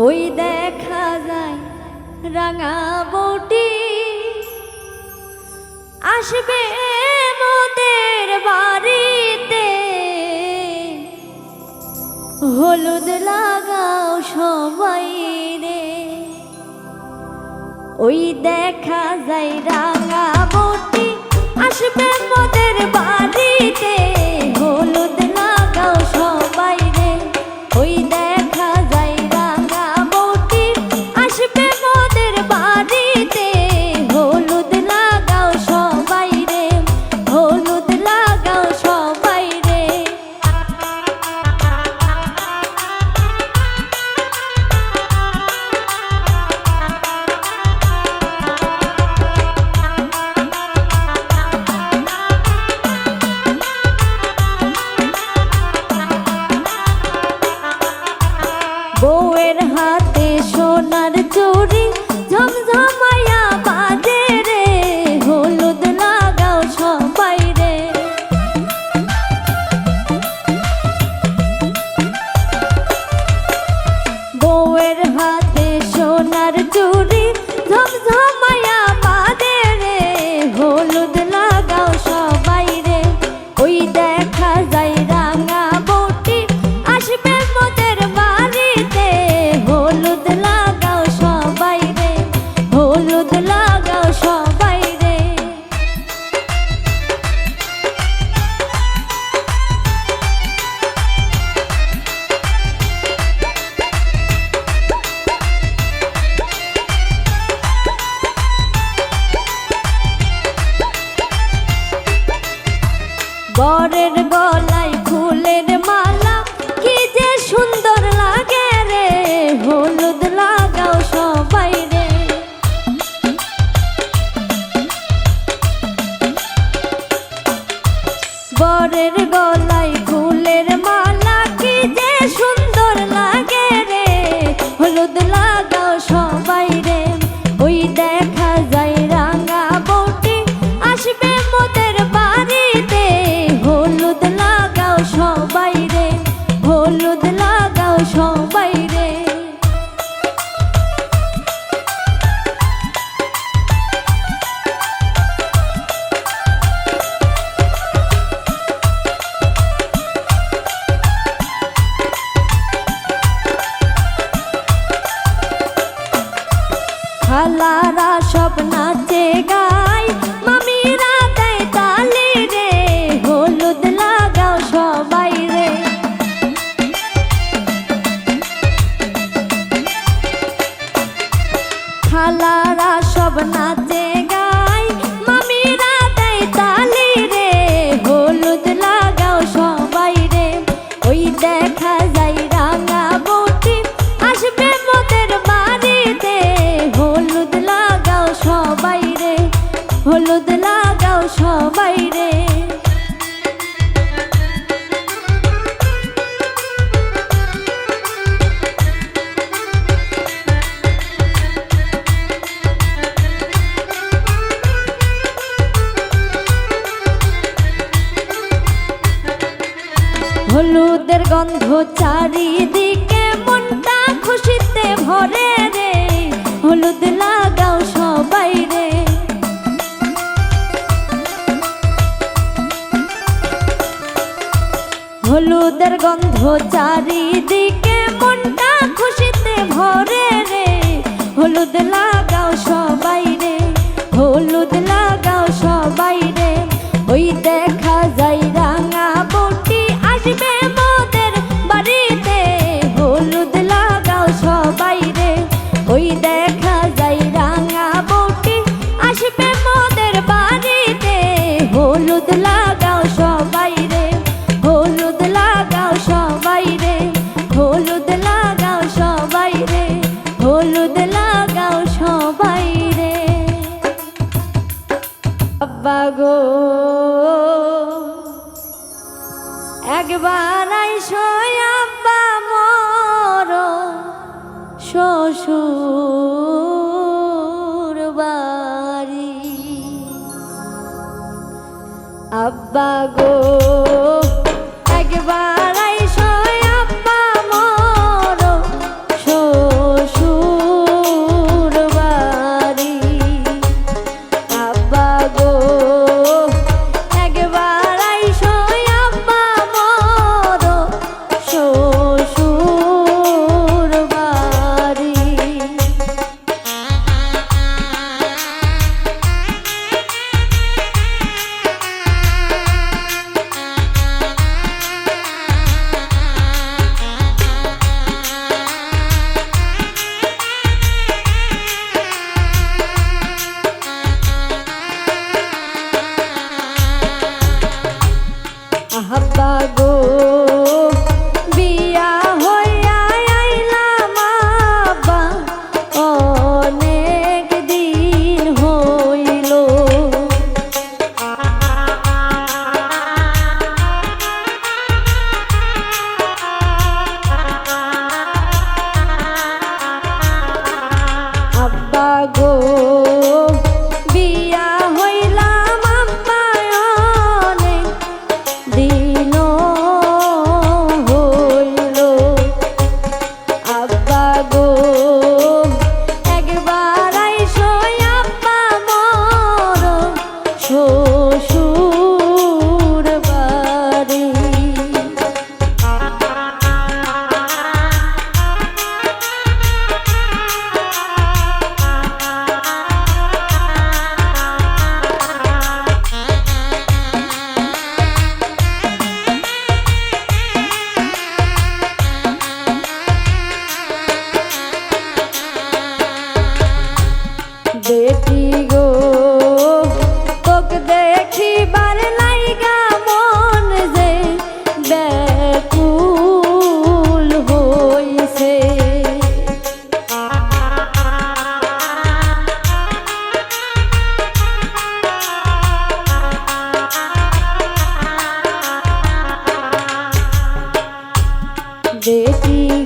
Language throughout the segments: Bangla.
ওই দেখা যায় রাঙা বউটি আসবে মোদের বাড়িতে, হলুদ লাগাও সবাই রে। ওই দেখা যায় রাঙা বউটি আসবে মোদের বাড়িতে, হলুদ লাগাও সবাই রে। ওই দেখা যায় রাঙা বউটি আসবে মোদের বাড়িতে, হলুদ লাগাও সবাই রে, হলুদ লাগাও সবাই রে। বউয়ের হাতে সোনার চুড়ি ঝমঝমায়া বাজে রে, হলুদ লাগাও সবাই রে। বউয়ের হাতে সোনার চুড়ি ঝমঝমায়া বাজে রে, হলুদ লাগাও সবাই রে। ওই দেখা যায় রাঙা বউটি আসবে মোদের বাড়িতে, হলুদ লাগাও সবাই রে, হলুদ লাগাও সবাই রে। বরের গলায় ফুলের মালা কি যে সুন্দর লাগে রে, হলুদ লাগাও সবাই রে। বরের গলায় ফুলের মালা কি যে সুন্দর লাগে রে, হলুদ লাগাও সবাই রে। ওই দেখা যায় রাঙা বউটি আসবে মোদের বাড়িতে, হলুদ লাগাও সবাই রে, হলুদ লাগাও সবাই রে। খালারা সব নাচে গায়, মামিরা দেয় তালি রে, হলুদ লাগাও সবাই রে। খালারা সব নাচে গায়, মামিরা দেয় তালি রে, হলুদ লাগাও সবাই রে। ওই দেখা যায় রাঙা বউটি আসবে মোদের বাড়িতে, হলুদ লাগাও সবাই রে, হলুদ লাগাও সবাই রে। হলুদের গন্ধ চারিদিকে মনটা খুশিতে ভরে রে, হলুদ লাগাও সবাই রে। হলুদের গন্ধ চারিদিকে মনটা খুশিতে ভরে রে, হলুদ লাগাও সবাই রে, হলুদ লাগাও সবাই রে। ওই দেখা যায় রাঙা বউটি আসবে মোদের বাড়িতে, হলুদ লাগাও সবাই রে। ওই দেখা যায় রাঙা বউটি আসবে মোদের বাড়িতে, হলুদ লাগাও সবাই রে, হলুদ লাগাও সবাই রে, হলুদ লাগাও সবাই রে, হলুদ লাগাও সবাই রে। আব্বা গো একবার আইসো আব্বা মোর শ্বশুর বাড়ি, আব্বা গো একবার আইসো আব্বা মোর শ্বশুর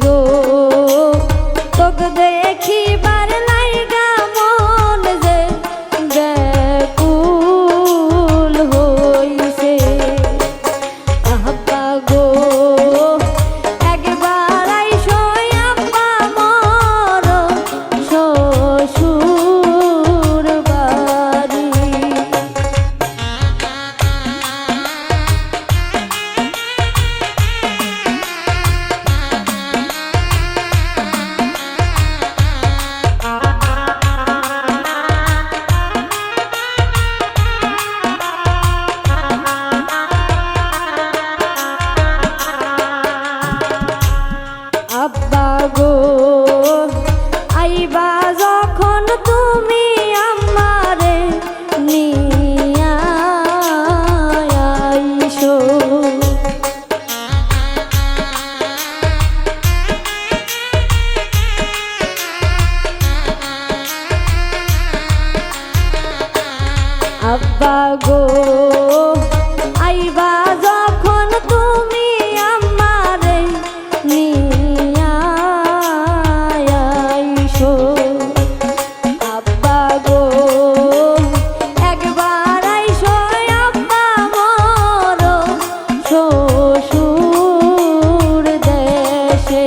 গো তোকে দেখিবার লাইগা মন যে ব্যাকুল হইছে আব্বা গো একবার আইসো আব্বা মোর শ্বশুর বাড়ি আব্বা গো আইবা যখন তুমি আমারে নিয়া আইসো আব্বা গো আইবা যখন তুমি আমারে নিয়া আইসো আব্বা গো একবার আইসো আব্বা মোর শ্বশুর দেশে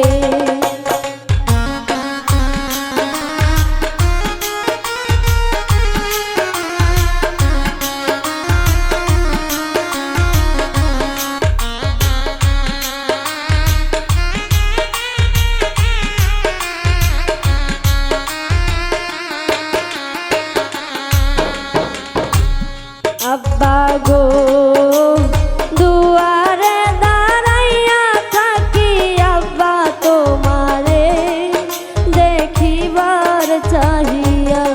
আব্বা গো দুয়ারে দাঁড়াইয়া থাকি আব্বা তোমারে দেখিবার চাহিয়া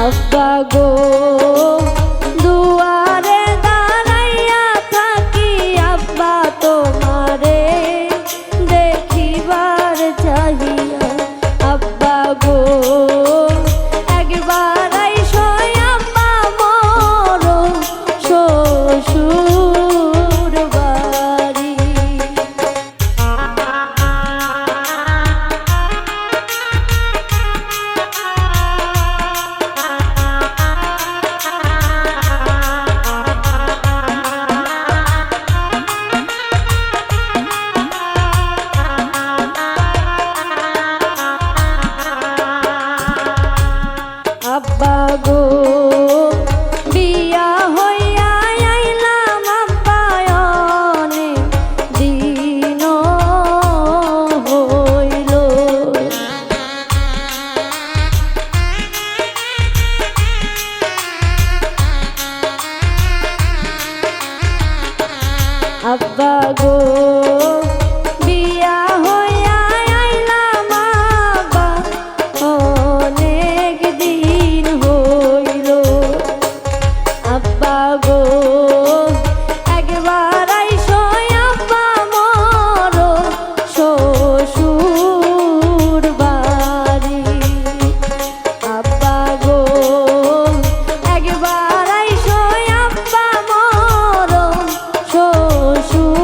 আব্বা গো দুয়ারে দাঁড়াইয়া থাকি আব্বা তোমারে দেখিবার চাহিয়া আব্বা গো একবার আইসো আব্বা মোর শ্বশুর বাড়ি আব্বা গো বিয়া হইয়া আইলাম আব্বা অনেক দিন হইল আব্বা গো বিয়া হইয়া আইলাম আব্বা অনেক দিন হইল আব্বা গো একবার আইসো আব্বা মোর শ্বশুর বাড়ি আব্বা গো একবার আইসো আব্বা মোর শ্বশুর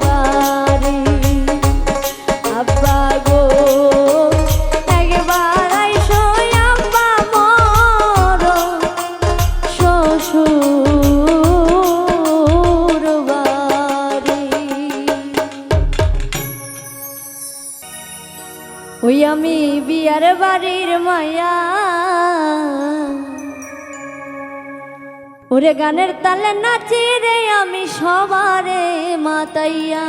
বাড়ি আব্বা গো একবার আইসো আব্বা মোর শ্বশুর বাড়ি ওই আমি বিয়ার বাড়ির মায়া ওরে গানের তালে নাচি রে আমি সবারে মাতাইয়া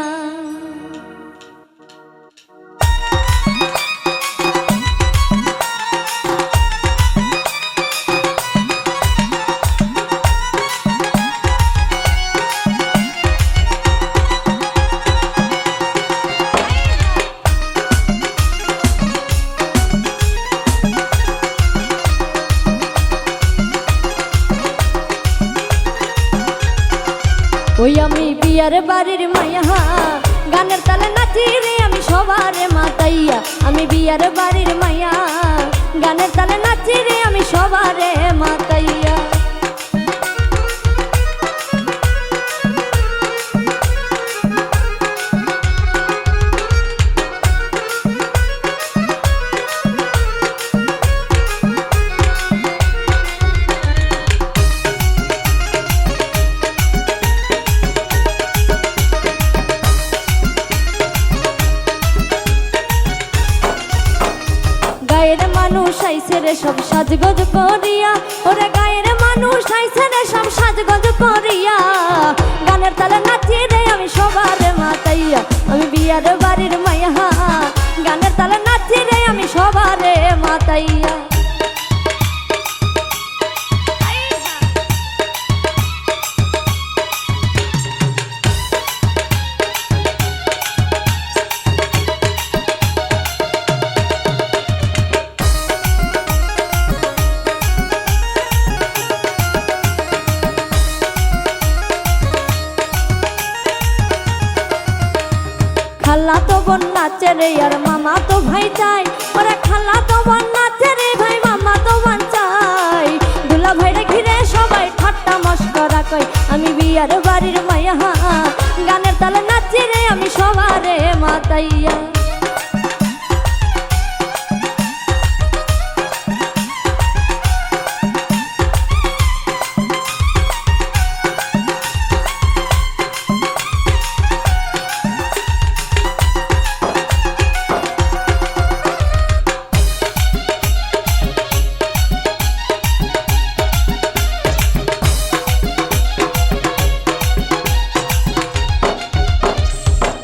ওই আমি বিয়ার বাড়ির মায়া গানের তালে নাচি রে আমি সবারে মাতাইয়া আমি বিয়ার বাড়ির মায়া গানের তালে নাচি রে আমি সবারে মাতাইয়া। গায়ের মানুষ আইছে রে সব সাজগোজ করিয়া, ওরে গায়ের মানুষ আইছে রে সব সাজগোজ করিয়া, গানের তালে নাচি রে আমি সবার মাতাইয়া। আমি বিয়ার বাড়ির মাইয়া, গানের তালে নাচি রে আমি সবারে মাতাইয়া। খালা তো বোন নাচে রে আর মামা তো ভাই চাই, ওরে খালা তো বোন নাচে রে ভাই মামা তো বোন চাই, দুলা ভাইরে ঘিরে সবাই ঠাট্টা মস্করা কই। আমি বিয়ার বাড়ির মাইয়া, গানের তালে নাচি রে আমি সবারে মাতাইয়া।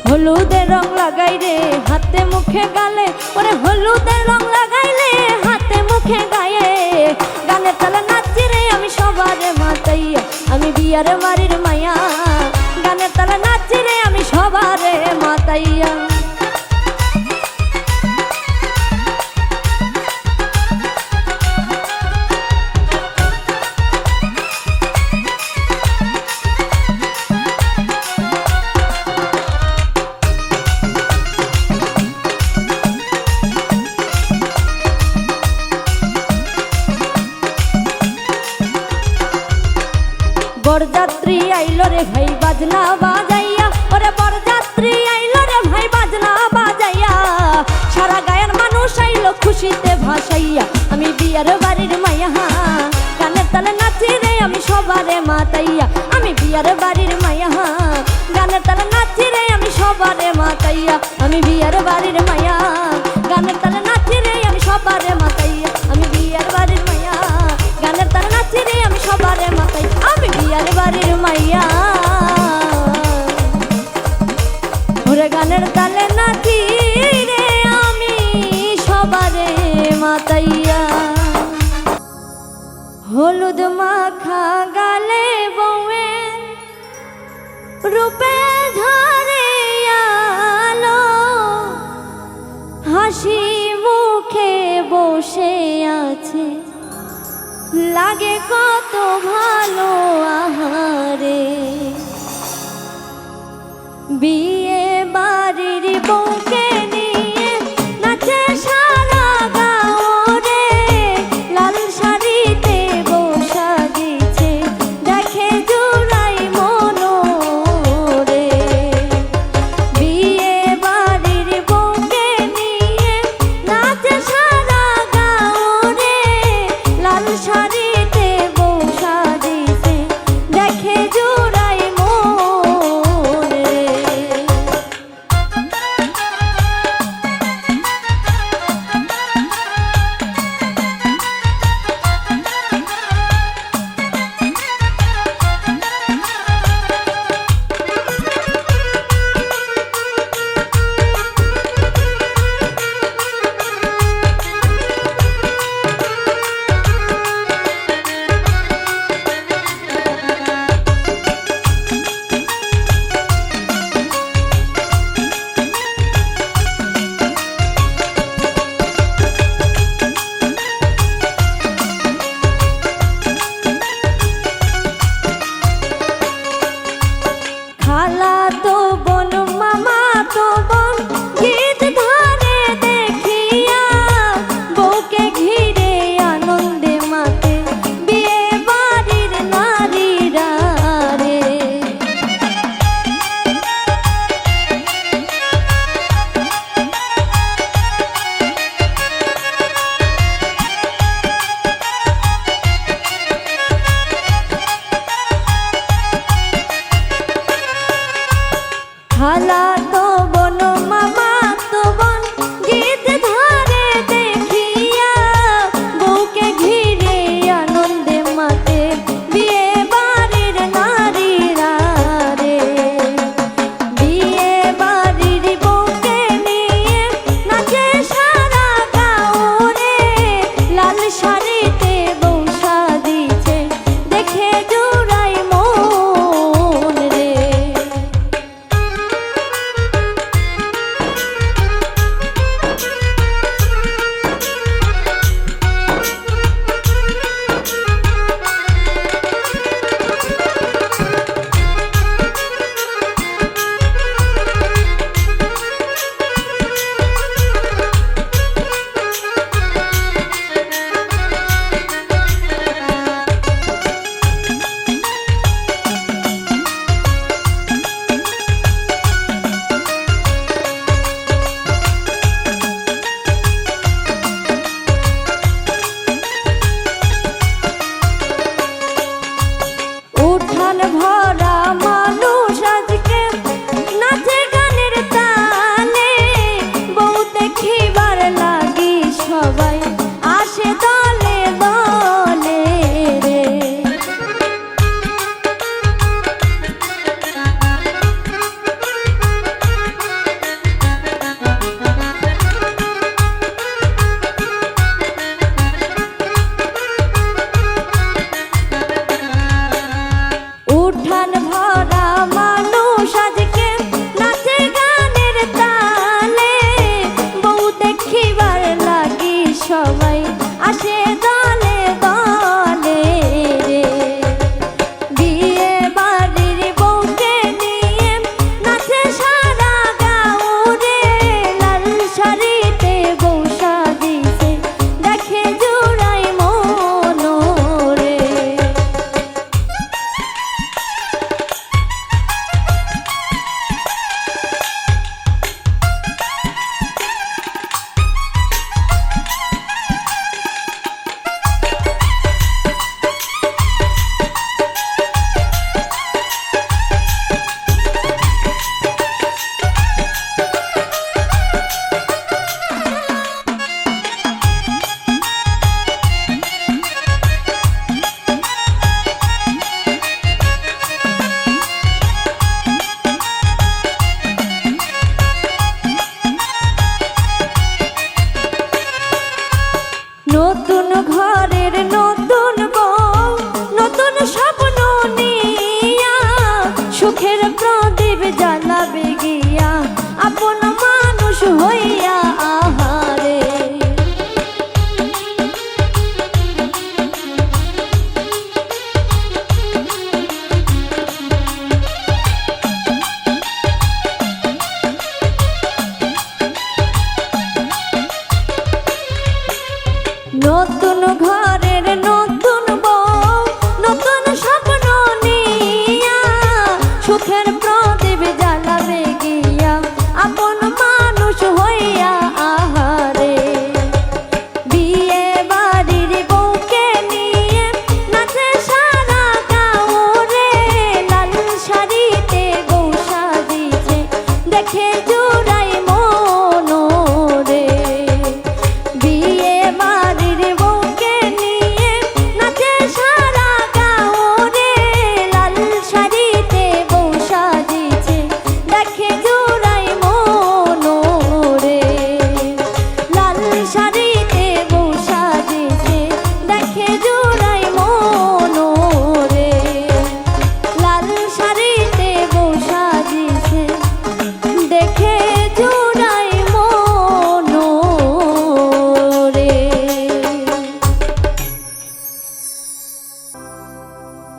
হলুদের রং লাগাই রে হাতে মুখে গালে, ওরে হলুদের রং লাগাইলে হাতে মুখে গায়ে, গানের তালে নাচি রে আমি সবারে মাতাইয়া। আমি বিয়ার বাড়ির মাইয়া, গানের তালে নাচি রে আমি সবারে মাতাইয়া। বরযাত্রী আইলো রে ভাই বাজনা বাজাইয়া, ওরে বরযাত্রী আইলো রে ভাই বাজনা বাজাইয়া, সারা গায়ের মানুষ আইলো খুশিতে ভাসাইয়া। আমি বিয়ার বাড়ির মাইয়া, গানের তালে নাচি রে আমি সবারে মাতাইয়া। আমি বিয়ার বাড়ির মাইয়া, গানের তালে নাচি রে আমি সবারে মাতাইয়া। আমি বিয়ার বাড়ির মাইয়া, গানের তালে নাচি রে আমি সবারে মাতাইয়া। আমি বিয়ার বাড়ির মাইয়া, গানের তালে নাচি রে আমি সবারে মাতাই। আমি বিয়ার বাড়ির মাইয়া, ওরে গানের তালে নাচি রে আমি সবারে মাতাইয়া। হলুদ মাখা গালে বউয়ে রূপে ঝরে আলো, হাসি মুখে বসে আছে লাগে কত ভালো আহারে। বিয়ে বাড়ির বউকে নিয়ে নাচে সারা গাঁও রে, লাল শাড়িতে বউ সাজিছে দেখে জুড়াই মন রে। বিয়ে বাড়ির বউকে নিয়ে নাচে সারা গাঁও রে, লাল শাড়িতে বউ সাজিছে দেখে জুড়াই মন রে।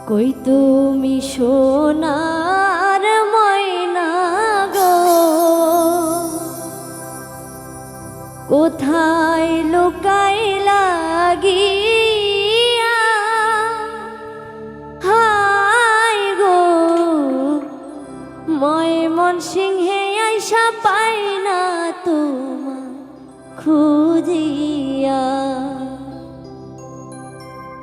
কই তুমি সোনার ময়না গো, কোথায় লুকাইলা গিয়া? হায় গো ময়মনসিংহে আইসা পাই না তোমার খুঁজিয়া।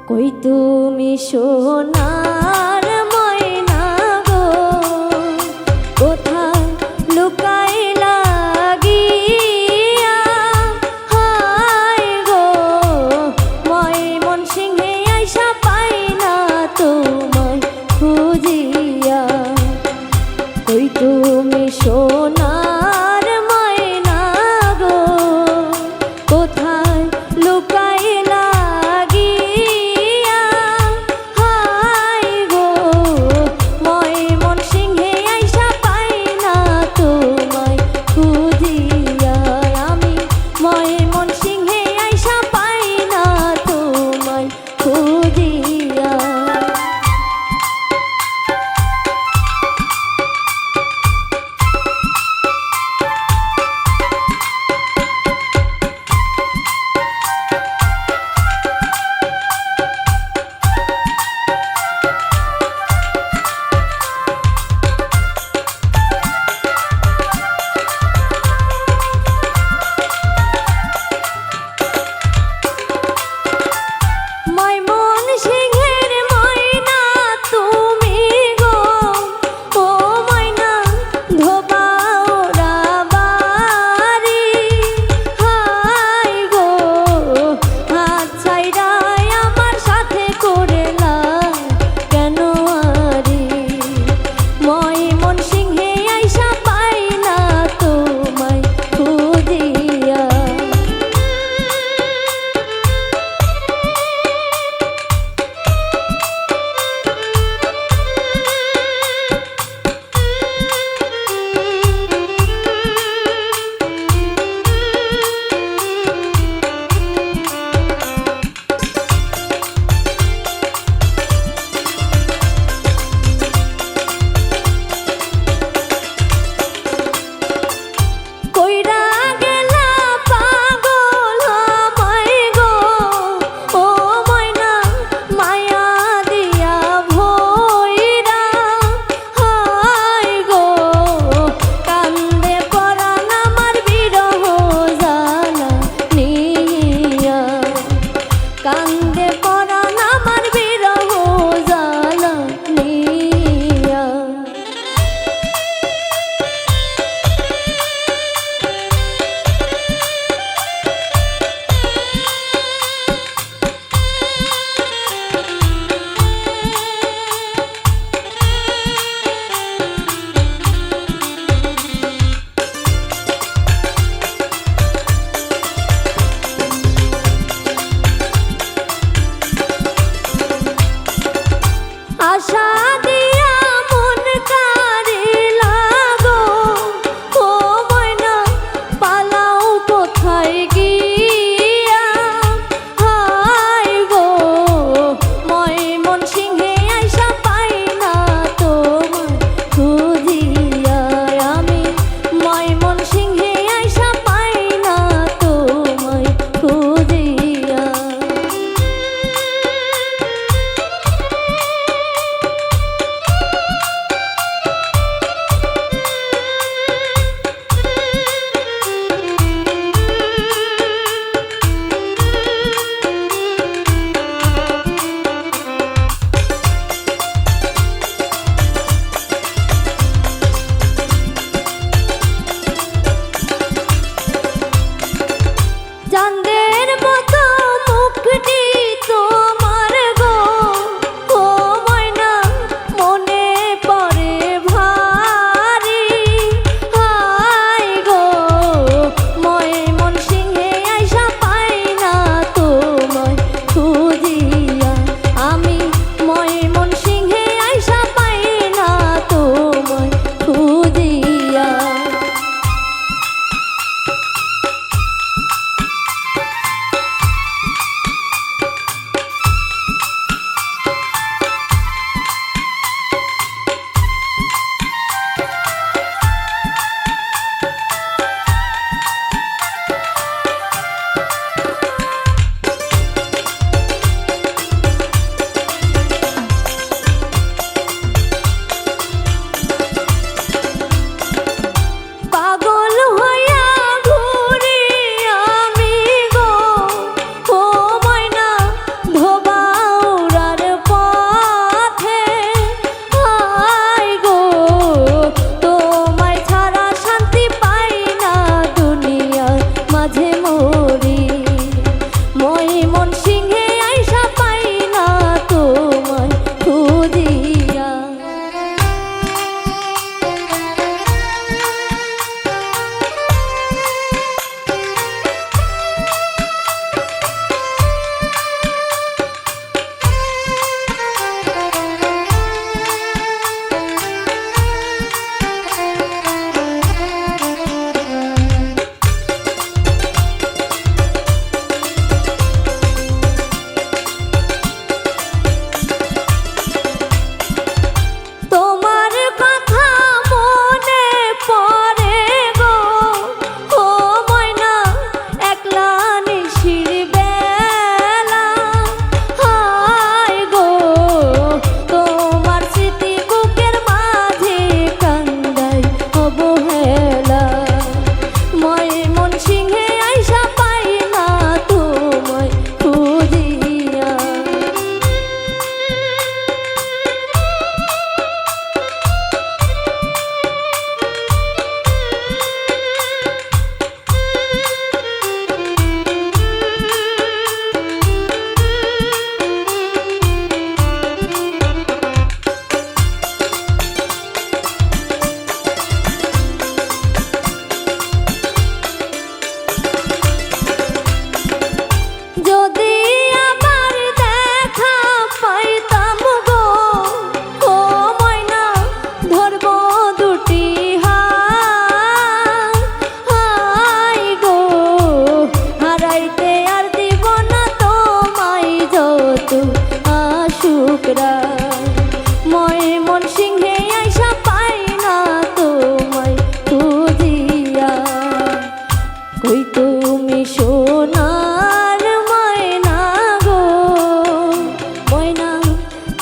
কই তুমি সোনার ময়না গো, কোথায় লুকাইলা গিয়া? হায় গো ময়মনসিংহে আইসা পাই না তোমায় খুঁজিয়া। কই তুমি সোনার ময়না গো, কোথায় লুকাইলা গিয়া? হায় গো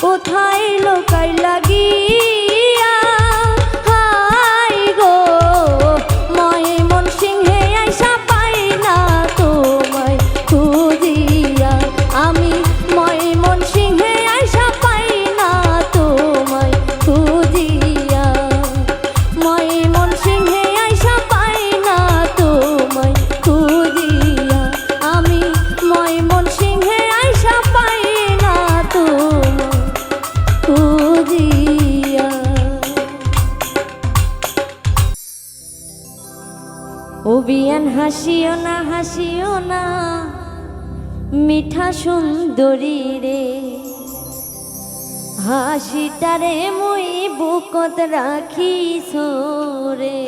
কোথায় লোকাই লাগিয়া হাই গো ময়মন সিংহে আইসা পাই না তোমায় খুঁজিয়া আমি ময়মন সিংহে আইসা পাই না তোমায় খুঁজিয়া ময়মন সিংহে আইসা পাই না তোমায় খুঁজিয়া আমি ময়মন সিংহে আইসা পাই না তোমায় খুঁজিয়া। ও বিয়ান হাসিও না মিঠা সুন্দরী রে হাসিটারে মুই বুকত রাখিস রে।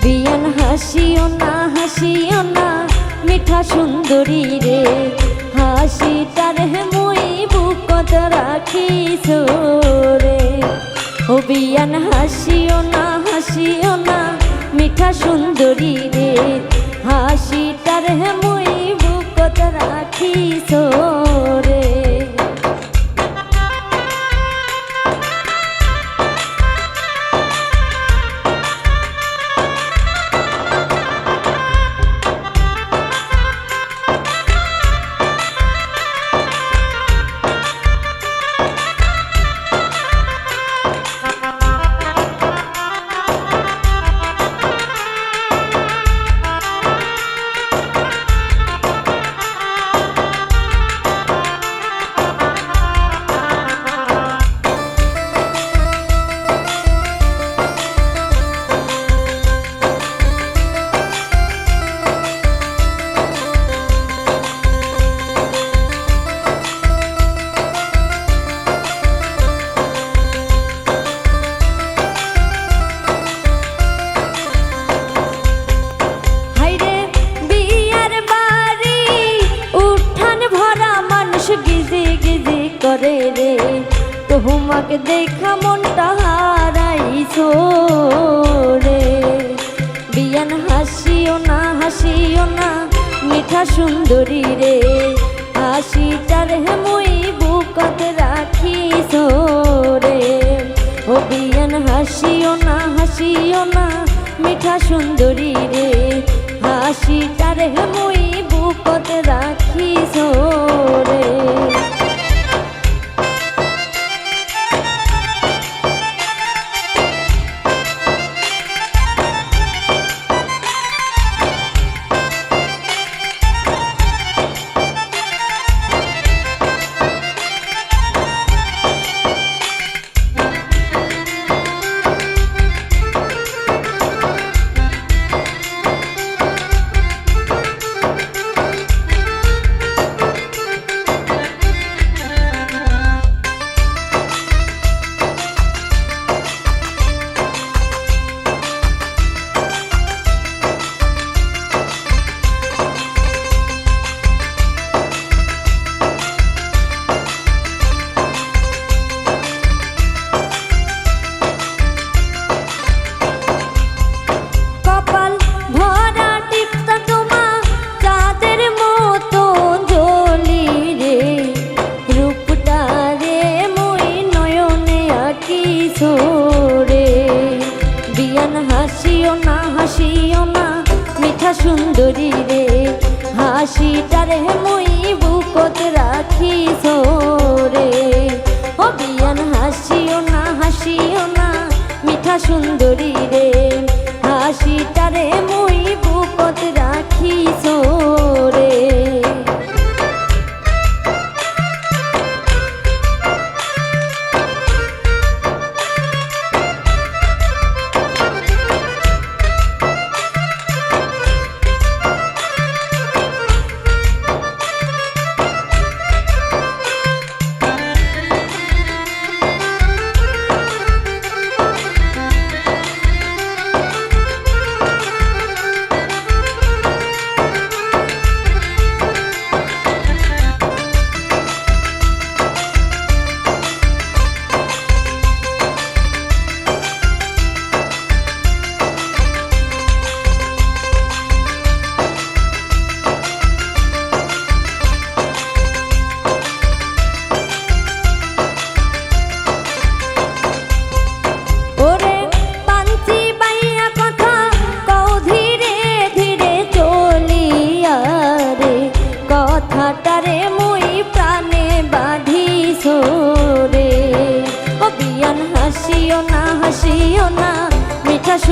বিয়ান হাসিও না মিঠা সুন্দরী রে হাসিটার মুই বুকত রাখিস রে। ও বিয়ান হাসিও না মিঠা সুন্দরী রে হাসিটার মুই বুকত রাখিস রে। করে রে তোমাকে দেখা মনটা হারাইছো রে। বিয়ান হাসিও না মিঠা সুন্দরী রে হাসিটার মুই বুকত রাখিস রে। ও বিয়ান হাসিও না মিঠা সুন্দরী রে হাসিটার মুই বুকত রাখিস রে। সুন্দরী রে হাসিটারে মুই বুকত রাখিস রে। ও বিয়ান হাসিও না মিঠা সুন্দরী রে হাসিটারে মুই বুকত রাখিস রে।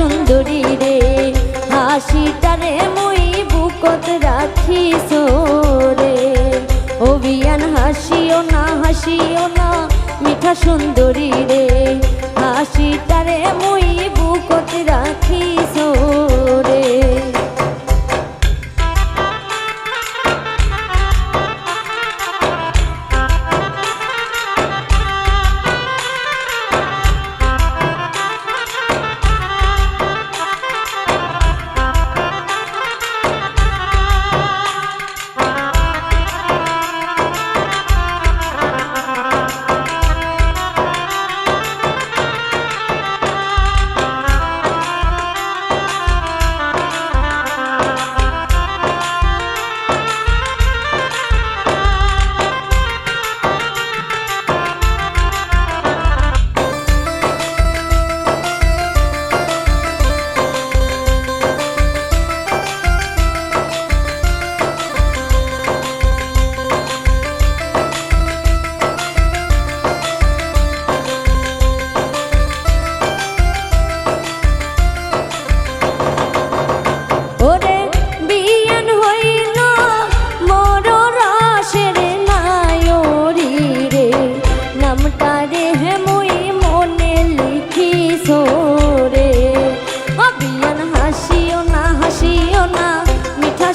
সুন্দরী রে হাসিটারে মুই বুকত রাখি সোরে ও বিয়ান হাসিও না মিঠা সুন্দরী রে হাসিটারে মুই বুকত রাখি সোরে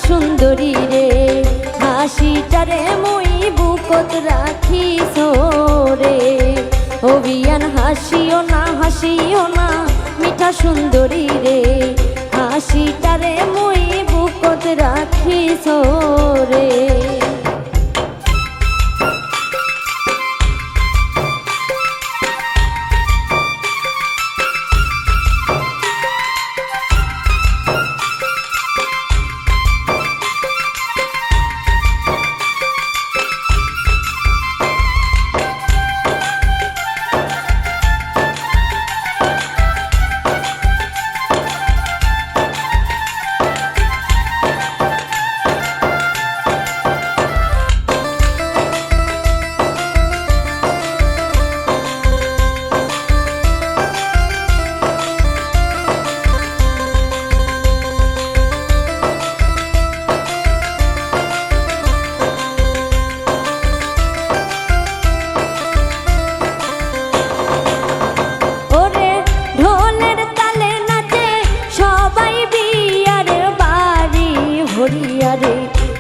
সুন্দরী রে হাসিটারে মুই বুকত রাখি সোরে ও বিয়ান হাসিও না মিঠা সুন্দরী রে হাসিটারে মুই বুকত রাখি সোরে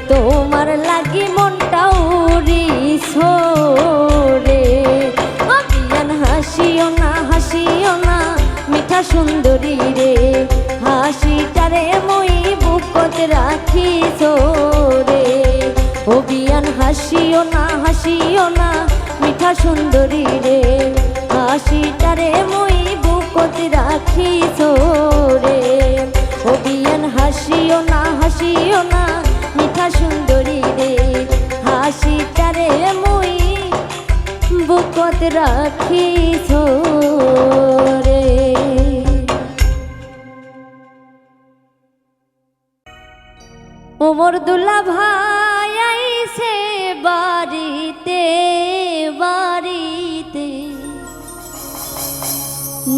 তোমার লাগি মনটা উড়িছো রে বিয়ান হাসিও না মিঠা সুন্দরী রে হাসিটারে মুই বুকত রাখিছো রে ও বিয়ান হাসিও না মিঠা সুন্দরী রে হাসিটারে মুই বুকত রাখিছো রে ও বিয়ান হাসিও না মিঠা সুন্দরী রে হাসিটারে মুই বুকত রাখিছো রে ওমর দুলা ভাই আইছে বাড়িতে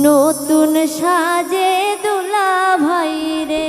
নতুন সাজে দুলা ভাই রে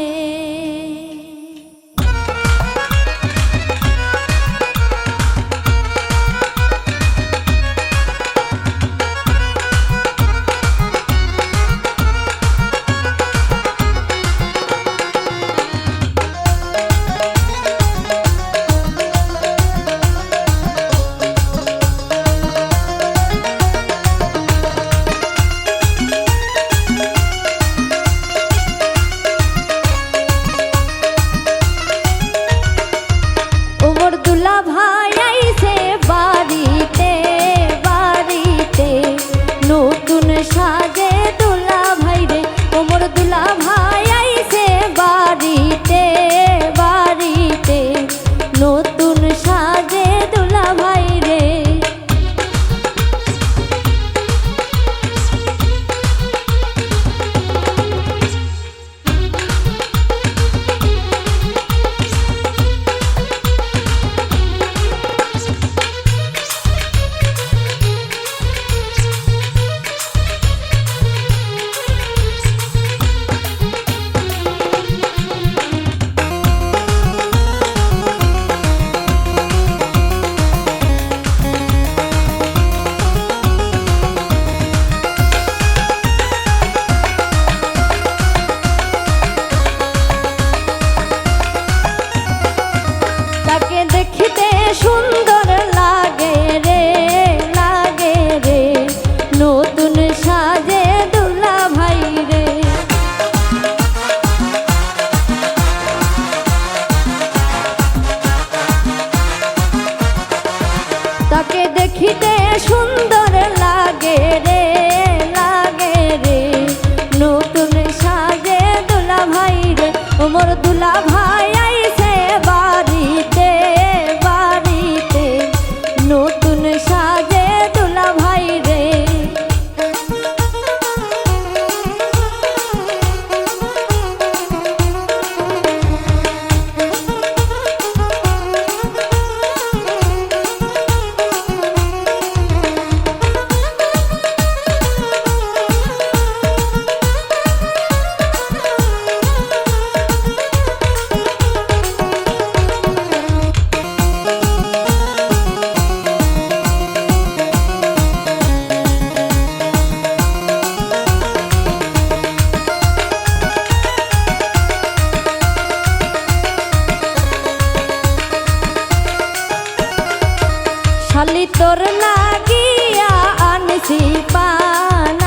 তোর লাগিয়া আনছি পান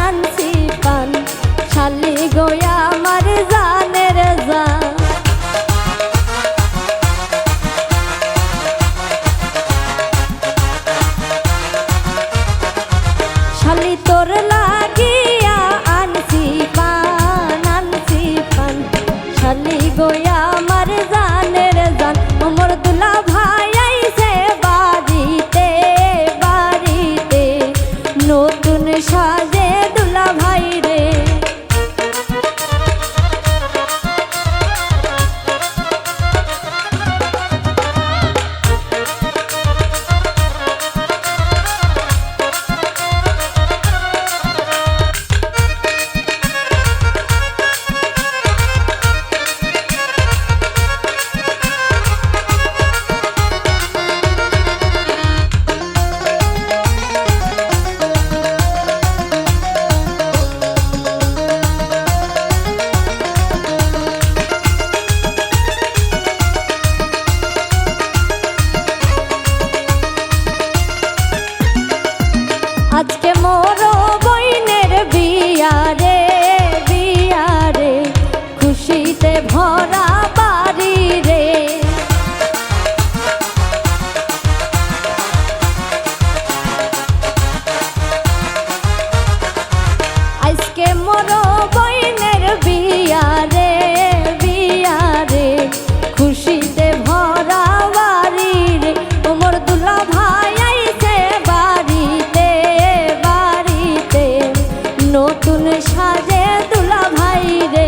শালি গোয়া আমার জানের জান শালি তোর লাগিয়া আনছি পান শালি গোয়া আমার জানের জান মোর দুলা ভাই আইছে বাড়িতে নতুন সাজে দুলা ভাই রে আজকে মোর বইনের বিয়া রে খুশিতে ভরা বাড়ি রে আজকে মোর বইনের বিয়া রে খুশিতে ভরা বাড়ি রে মোর দুলা ভাই আইছে বাড়িতে নতুন সাজে দুলা ভাই রে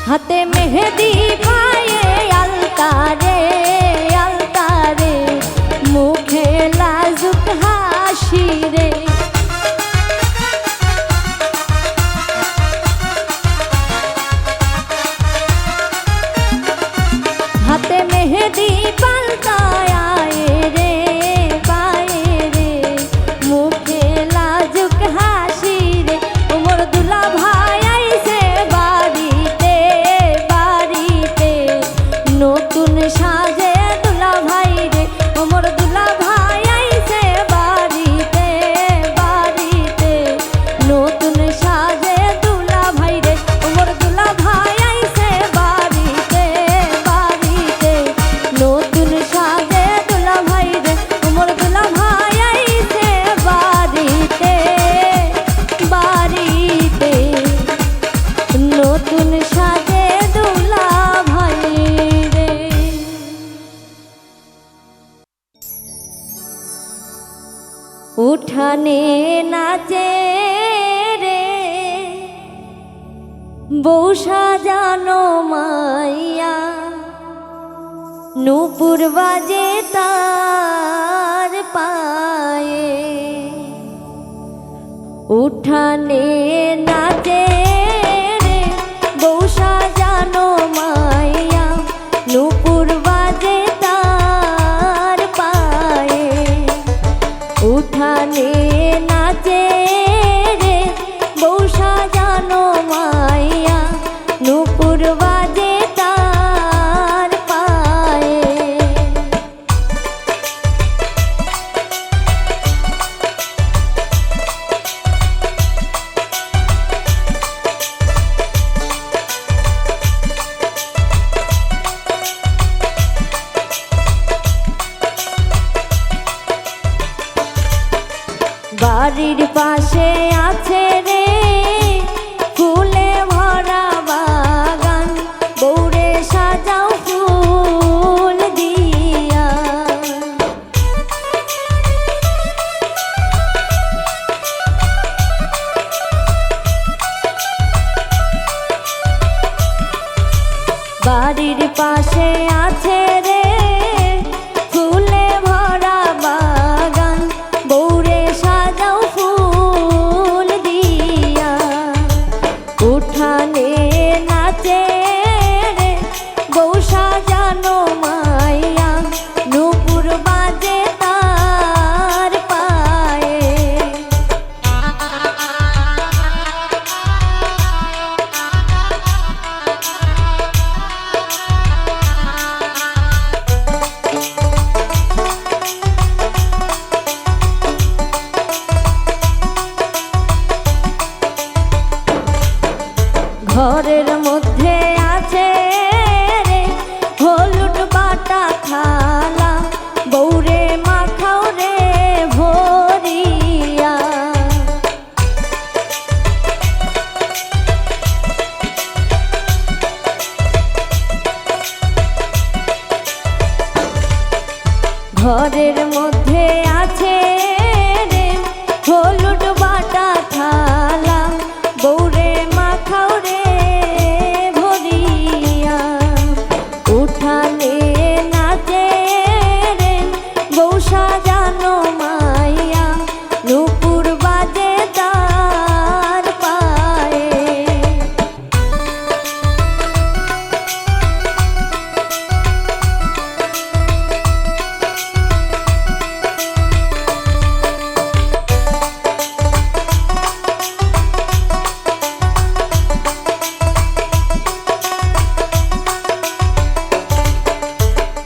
হাতে মেহেদি পায়ে আলতারে মুখে লাজুক হাসি রে হাতে মেহেদি পালতায় রে মুখে লাজুক হাসি রে মোর দুলা ভাই আইছে বাড়িতে নতুন সাজে দুলা ভাই রে মোর দুলা ভাই আইছে বাড়িতে নতুন সাজে দুলা ভাই রে মোর দুলা ভাই আইছে বাড়িতে নতুন সাজে দুলা ভাই রে মোর দুলা ভাই আইছে বাড়িতে নতুন সাজে দুলা ভাই রে উঠানে নাচে রে বউ সাজানো মাইয়া নূপুর বাজে তার পায়ে উঠানে নাচে রে বউ সাজানো মাইয়া নূপুর বাজে তার পায়ে উঠানে নাচে রে বউ সাজানো মাইয়া নূপুর বাজে তার পায়ে বাড়ির পাশে আছে রে ফুলে ভরা বাগান বউরে সাজাও ফুল দিয়া ঘরের মধ্যে আছে রে হলুদ বাটা থালা, বৌরে মাখাও রে ভরিয়া। উঠানে নাচে রে বউ সাজানো মাইয়া, নুপুর বাজে তার পায়ে।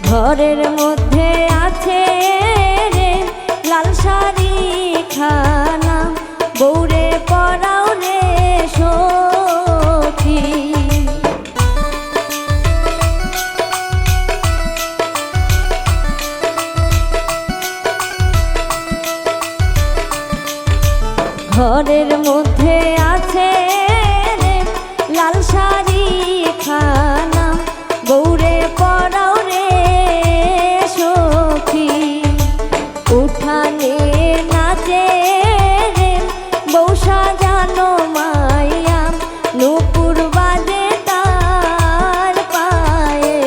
ঘরের মধ্যে আছে রে লাল শাড়ি খানা, বৌরে পরাও রে সখী। ঘরের মধ্যে আছে রে লাল শাড়ি খানা, বৌরে পরাও রে সখী। উঠানে নাচে রে বউ সাজানো মাইয়া, নুপুর বাজে তার পায়ে।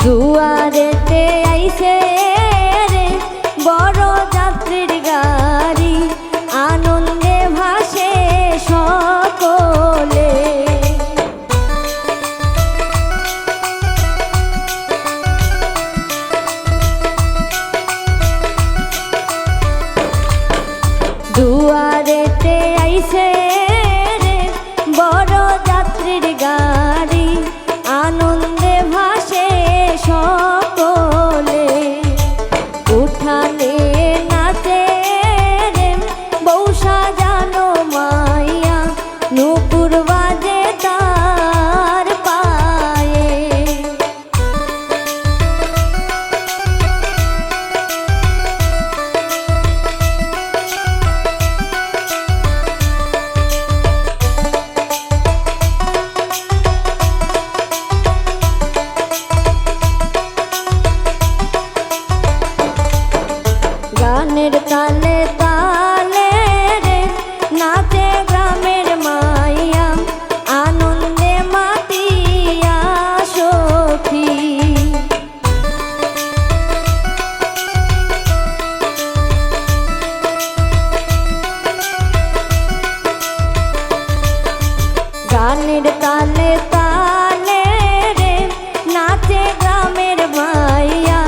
দুয়ারেতে আইছে রে বড় যাত্রীর গাড়ি, আনন্দে ভাসে সকলে। দুয়ারেতে আইছে রে বড় যাত্রীর গাড়ি, আনন্দে ভাসে সকলে। উঠানে নাচে রে বউ সাজানো মাইয়া, নুপুর বাজে তার পায়ে। গানের তালে তালে রে নাচে গ্রামের মাইয়া, আনন্দে মাতিয়া সখী। গানের তালে তালে রে নাচে গ্রামের মাইয়া,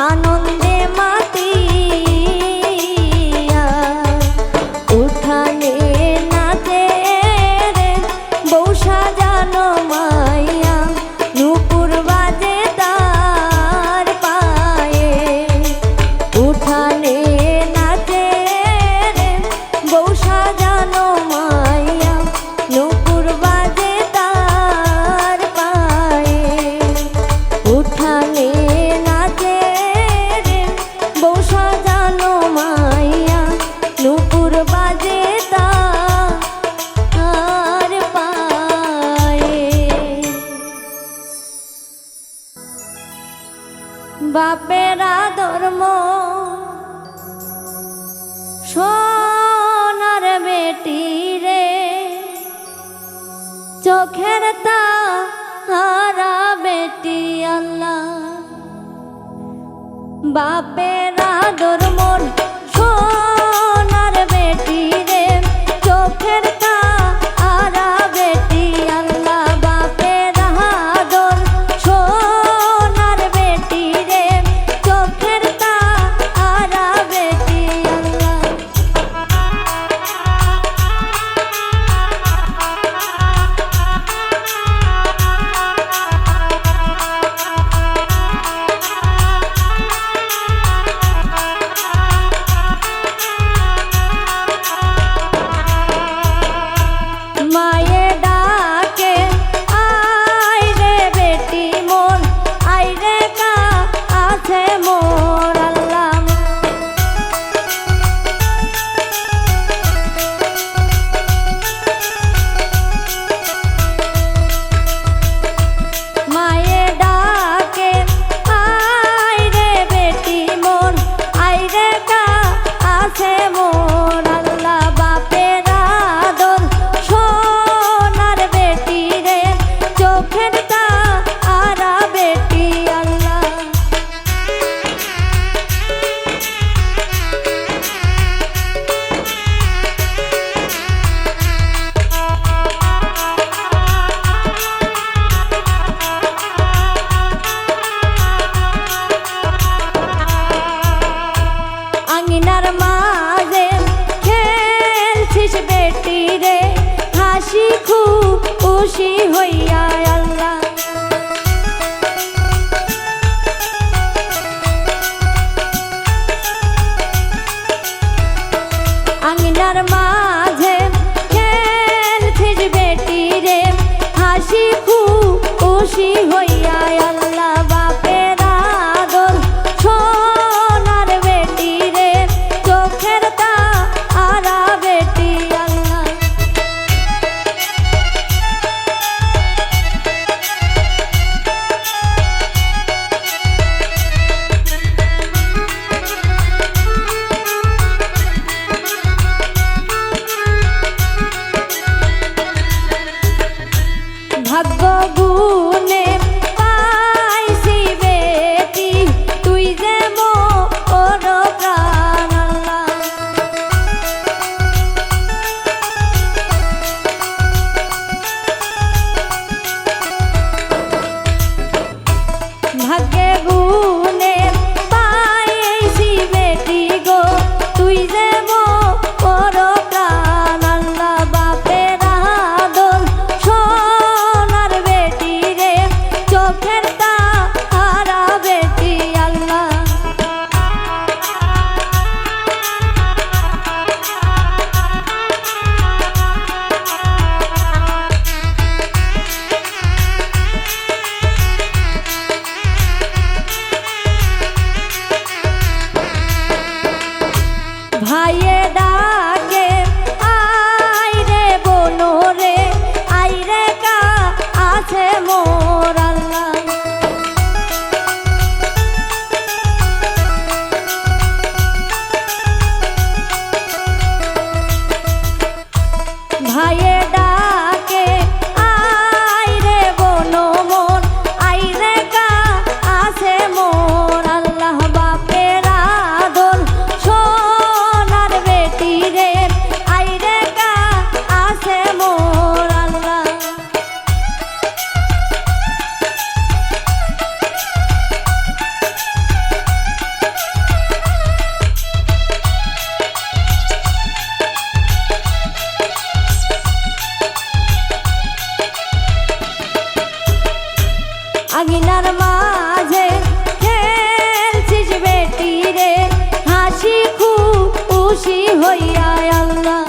আনন্দে মাতিয়া। উঠানে নাচে রে বউ সাজানো মাইয়া, নুপুর বাজে তার পায়ে। উঠানে নাচে রে বউ সাজানো মাইয়া, নুপুর বাজে তার পায়ে। উঠানে নাচে রে বউ সাজানো মাইয়া, নুপুর বাজে তার পায়ে। বাপেরা ধর্ম সোনার বেটি রে, চোখের তারা বেটি আল্লাহ। বাপেরা ধর্ম সোনার বেটি রে, চোখের তারা বেটি আল্লাহ। বাপেরা ধর্ম সোনার বেটি রে, চোখের তারা বেটি আল্লাহ। ভাগ্যে গুনে পাইছি বেটি গো তুই যে মোর প্রাণ আল্লাহ বাপের আদর সোনার বেটি রে চোখের তারা বেটি আল্লাহ ভাইয়ে ডাকে আই রে বোনো রে আই রে কা আছে মোর আল্লাহ ভাইয়ে ডাকে আই রে বোনো মোর আই রে কা আছে মোর আল্লাহ বাপের আদর সোনার বেটি রে আই রে কা আছে মোর আল্লাহ আঙিনার মাঝে খেলছিস বেটি রে হাসি খুশি হইয়া আল্লাহ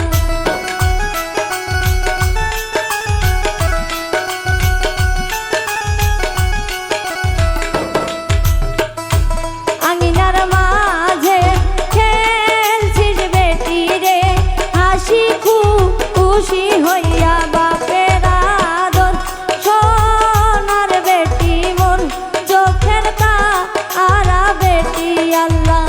আঙিনার মাঝে খেলছিস বেটি রে হাসি খুশি হইয়া বাপের আদর সোনার বেটি মন চোখের তারা বেটি আল্লাহ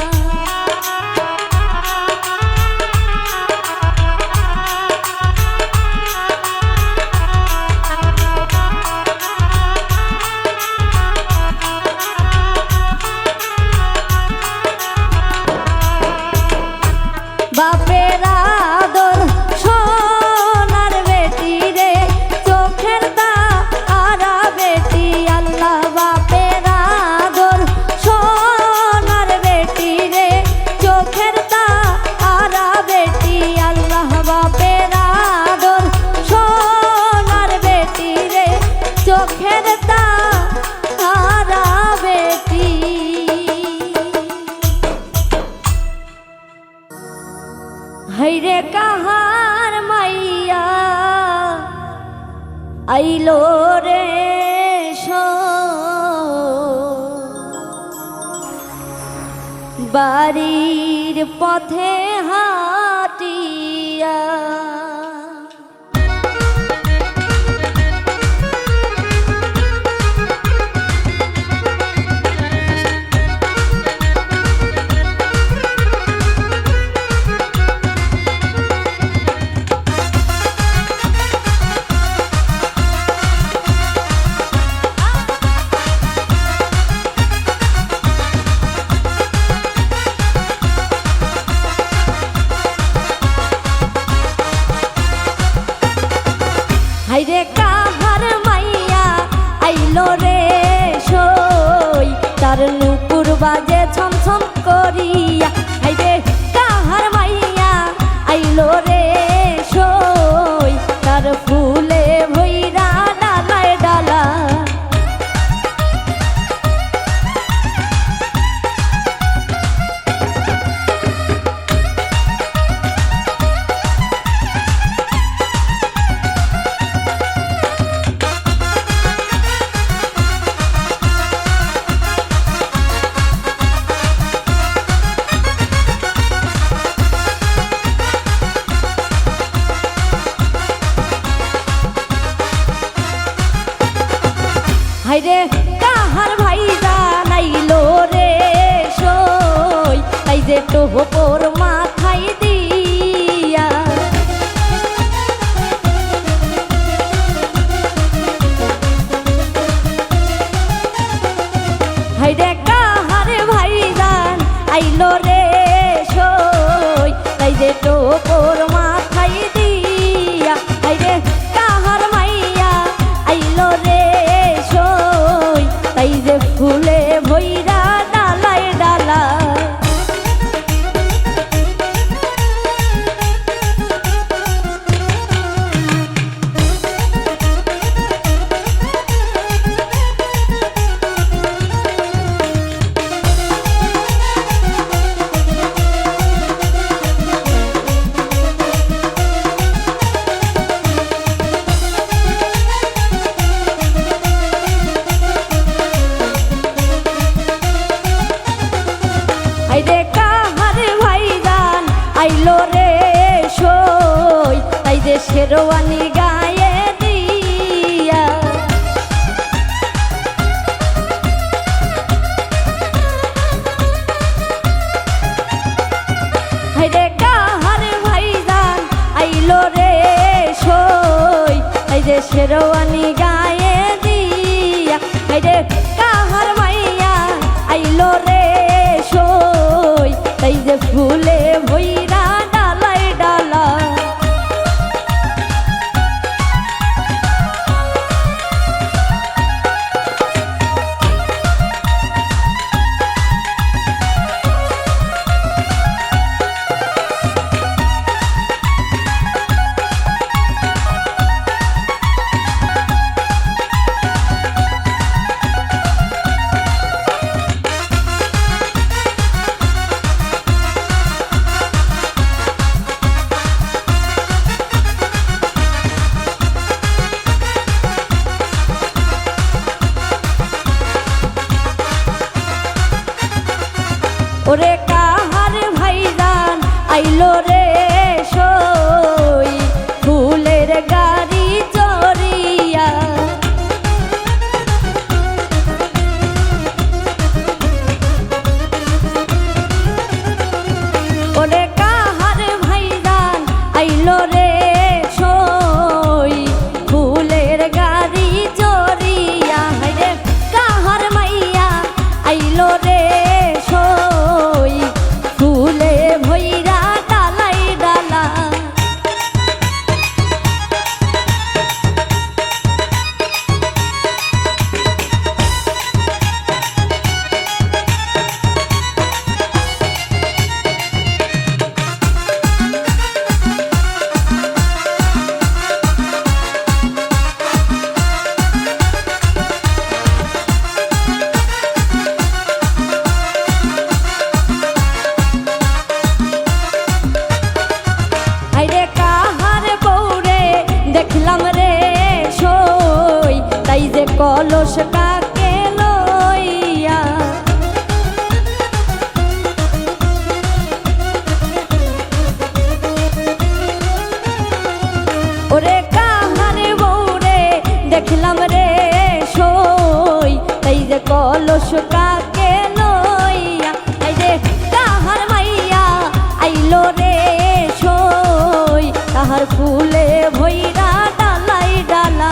বাপের আদর সোনার বেটি রে চোখের তারা বেটি আল্লাহ বাপের আদর সোনার বেটি রে চোখের তারা বেটি আল্লাহ বাপের আদর সোনার বেটি রে চোখের তারা বেটি হাইরে কাহার মাইয়া আইলো রে বাড়ির পথে হাটিয়া হাইরে কাহার মাইয়া আইলো রে সই তার নুপুর বাজে ছমছম করিয়া হাইরে কাহার মাইয়া আইলো রে সই তার ফুলে ভইরা ডালায় ডালা হাইরে কাহার ভাইরা নাইলো রে সই তাই যে টোপর মাথায় দিয়া হাইরে কাহার ভাইজান আইলো রে সই তাই যে টোপর মাথায় দিয়া হাইরে কাহার মাইয়া আইলো রে সই তাই যে ফুলে শেরওয়ানি গায়ে দিয়া হাইরে কাহার ভাইজান আইলো রে সই এই যে শেরওয়ানি গায়ে দিয়া হাইরে কাহার মাইয়া আইলো রে সই এই যে ফুলে ভইরা ডালাই ডালা ওরে কাহার ভাইজান আইলো রে সই ফুলের গাড়ি চড়িয়া ওরে কাহার ভাইজান আইলো রে সই ফুলের গাড়ি চড়িয়া হাইরে কাহার মাইয়া আইলো রে ফুলে ভইরা ডালাই ডালা দেখলাম রে সই তাই যে কলস কাকে লইয়া ওরে কাহার বউরে দেখলাম রে সই তাই যে কলস কাকে লইয়া তাই যে কাহার মাইয়া আইলো রে সই তাহার ফুলে ভইরা ডালাই ডালা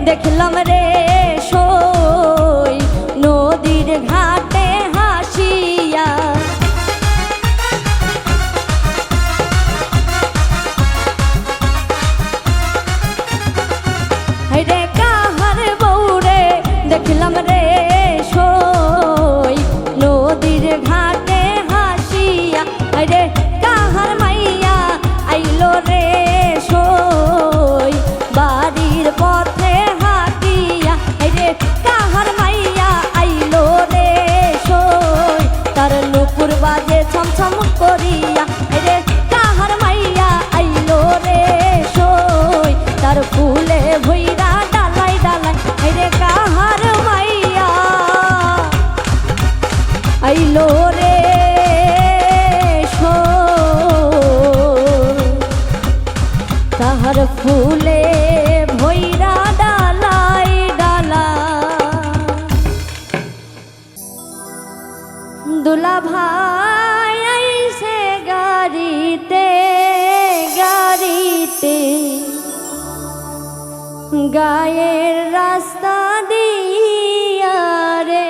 দেখলাম রে সই নদীর ঘাটে হাসিয়া রে কাহার বউরে দেখলাম রে সই নদীর ঘাটে হাসিয়া রে কাহার মাইয়া আইলো রে সই বাড়ির পথে কাহার মাইয়া আইলো রে সই তার নুপুর বাজে ছমছম করিয়া রে কাহার মাইয়া আইলো রে সই তার ফুলে ভইরা ডালাই ডালাই রে কাহার মাইয়া আইলো রে সই তাহার ফুলে ভইরা ডালাই ডালা দুলা ভাই আইছে গাড়িতে গাড়িতে গায়ের রাস্তা দিয়া রে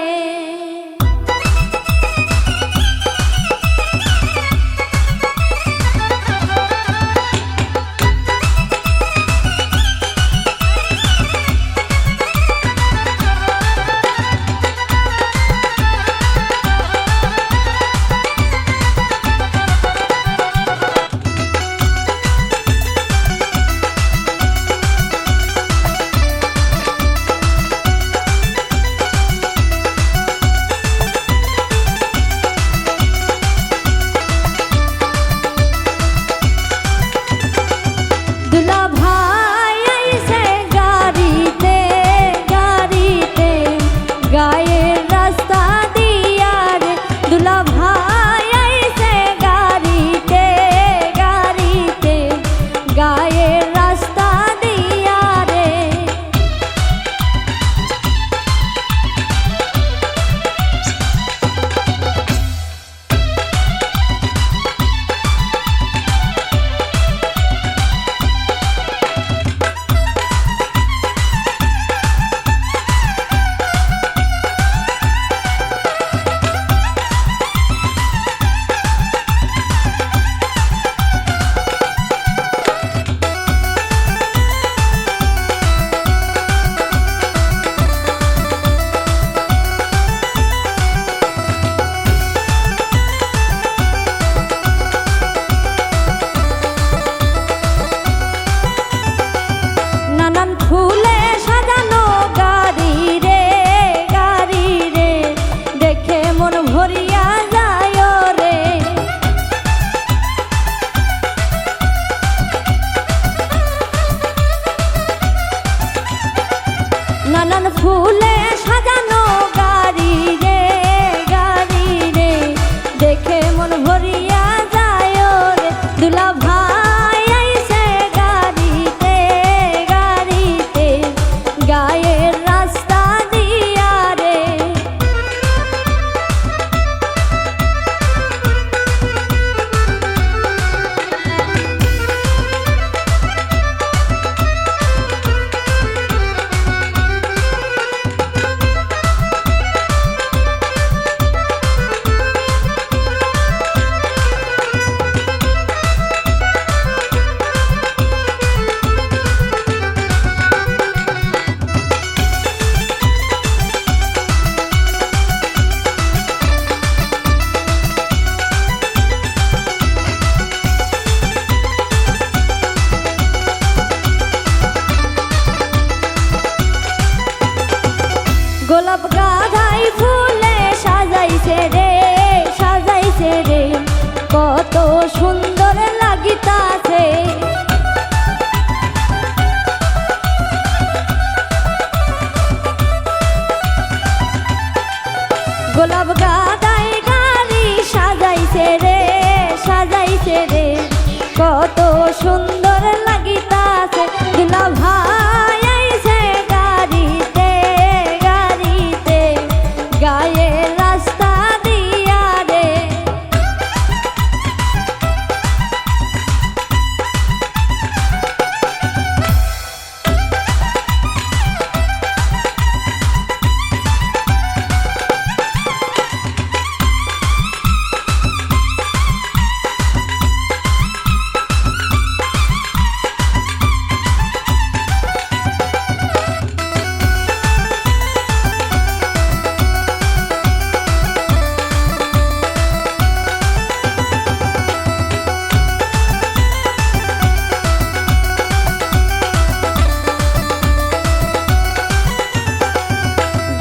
নানান ফুলে সাজানো গাড়ি রে, গাড়ি রে, দেখে মন ভরিয়া যায় রে। দুলা ভাই আইছে গাড়িতে, গাড়িতে, গায়ের রাস্তা দিয়া রে। গোলাপ গাঁদাই ফুলে সাজাইছে রে, সাজাইছে রে, কত সুন্দর লাগিতাছে। গোলাপ গাঁদাই গাড়ি সাজাইছে রে, সাজাইছে রে, কত সুন্দর লাগিতাছে। দুলা ভাই আইছে গাড়িতে, গাড়িতে, গায়ের রাস্তা দিয়া রে।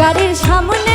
গাড়ির সামনে